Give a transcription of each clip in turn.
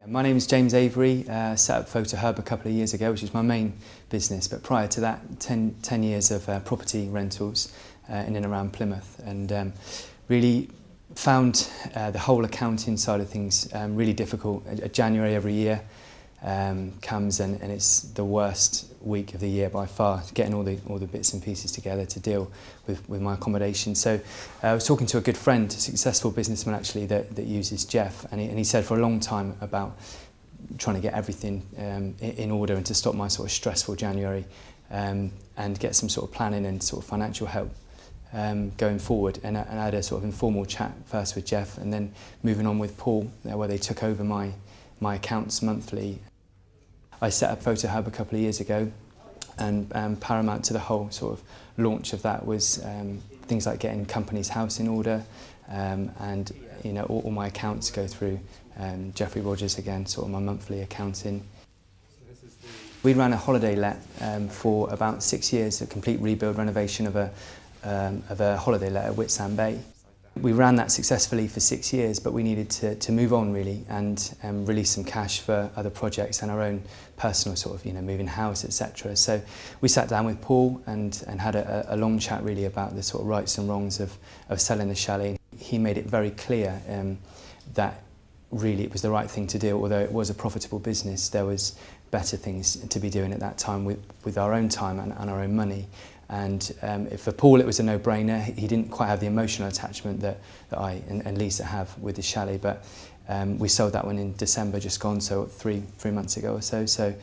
My name is James Avery. Set up Photo Hub a couple of years ago, which is my main business, but prior to that 10 years of property rentals in and around Plymouth, and really found the whole accounting side of things really difficult. January every year comes and it's the worst week of the year by far, getting all the bits and pieces together to deal with my accommodation. So I was talking to a good friend, a successful businessman actually, that uses Jeff, and he said for a long time about trying to get everything in order and to stop my sort of stressful January and get some sort of planning and sort of financial help going forward. And I had a sort of informal chat first with Jeff, and then moving on with Paul, where they took over my accounts monthly. I set up Photo Hub a couple of years ago, and paramount to the whole sort of launch of that was things like getting company's house in order, and you know, all my accounts go through Jeffrey Rogers again, sort of my monthly accounting. We ran a holiday let for about 6 years, a complete rebuild renovation of a holiday let at Whitsand Bay. We ran that successfully for 6 years, but we needed to move on really and release some cash for other projects and our own personal sort of, you know, moving house, etc. So we sat down with Paul and had a long chat really about the sort of rights and wrongs of selling the chalet. He made it very clear that really it was the right thing to do. Although it was a profitable business, there was better things to be doing at that time with our own time and our own money. And for Paul it was a no-brainer. He didn't quite have the emotional attachment that I and Lisa have with the chalet, but we sold that one in December just gone, so three months ago or so. So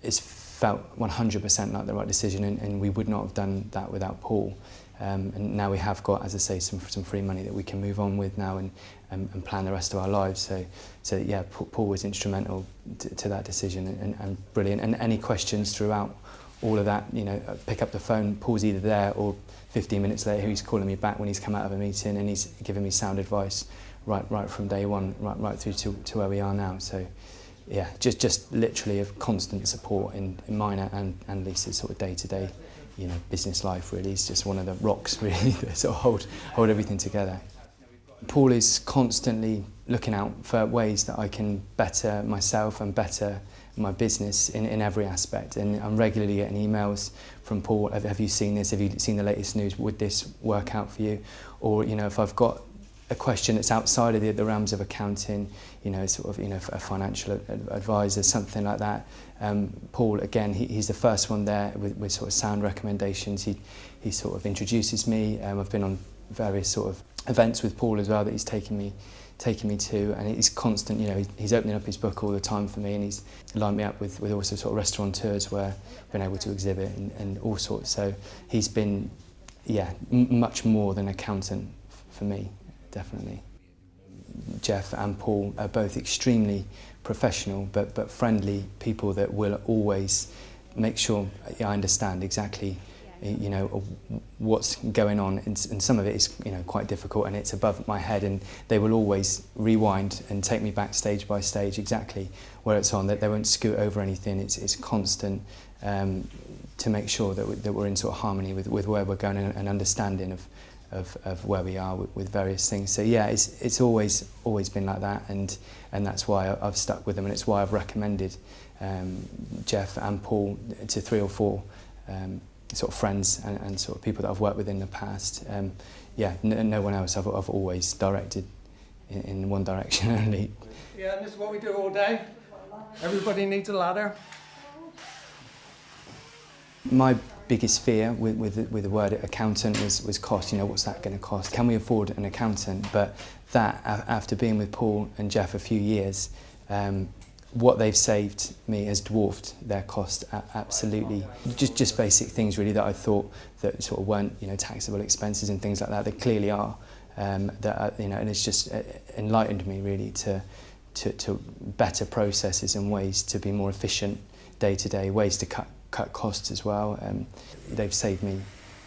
it's felt 100% like the right decision, and we would not have done that without Paul. And now we have got, as I say, some free money that we can move on with now and plan the rest of our lives. So yeah, Paul was instrumental to that decision and brilliant. And any questions throughout all of that, you know, pick up the phone, Paul's either there or 15 minutes later he's calling me back when he's come out of a meeting, and he's giving me sound advice right from day one, right through to where we are now. So yeah, just literally a constant support in mine and Lisa's sort of day-to-day, you know, business life really. He's just one of the rocks really that sort of hold everything together. Paul is constantly looking out for ways that I can better myself and better my business in every aspect, and I'm regularly getting emails from Paul. Have you seen this? Have you seen the latest news? Would this work out for you? Or, you know, if I've got a question that's outside of the realms of accounting, you know, sort of, you know, a financial advisor, something like that, Paul, again, he's the first one there with sort of sound recommendations. He sort of introduces me. I've been on various sort of events with Paul as well that he's taken me to, and he's constant, you know, he's opening up his book all the time for me, and he's lined me up with also sort of restaurateurs where I've been able to exhibit and all sorts. So he's been, yeah, much more than accountant for me, definitely. Jeff and Paul are both extremely professional but friendly people that will always make sure I understand exactly, you know, what's going on, and some of it is, you know, quite difficult and it's above my head, and they will always rewind and take me back stage by stage exactly where it's on, that they won't scoot over anything. It's constant to make sure that we're in sort of harmony with where we're going and understanding of where we are with various things. So yeah, it's always been like that, and that's why I've stuck with them, and it's why I've recommended Jeff and Paul to 3 or 4 sort of friends and sort of people that I've worked with in the past. Yeah, no one else. I've always directed in one direction only. Yeah, and this is what we do all day. Everybody needs a ladder. My biggest fear with the word accountant was cost. You know, what's that going to cost? Can we afford an accountant? But that, after being with Paul and Jeff a few years, what they've saved me has dwarfed their cost absolutely. Just basic things really that I thought that sort of weren't, you know, taxable expenses and things like that. They clearly are. You know, and it's just enlightened me really to better processes and ways to be more efficient day to day, ways to cut costs as well. They've saved me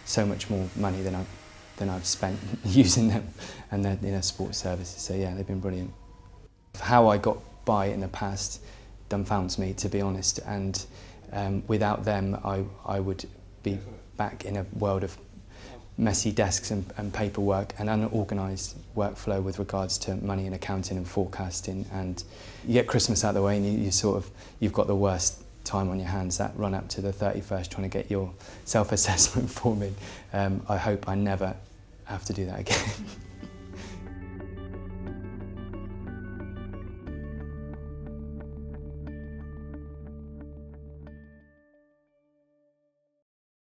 so much more money than I've spent using them and their, you know, sports services. So yeah, they've been brilliant. How I got by in the past dumbfounds me, to be honest, and without them I would be back in a world of messy desks and paperwork and unorganised workflow with regards to money and accounting and forecasting, and you get Christmas out of the way and you've got the worst time on your hands, that run up to the 31st trying to get your self-assessment form in. I hope I never have to do that again.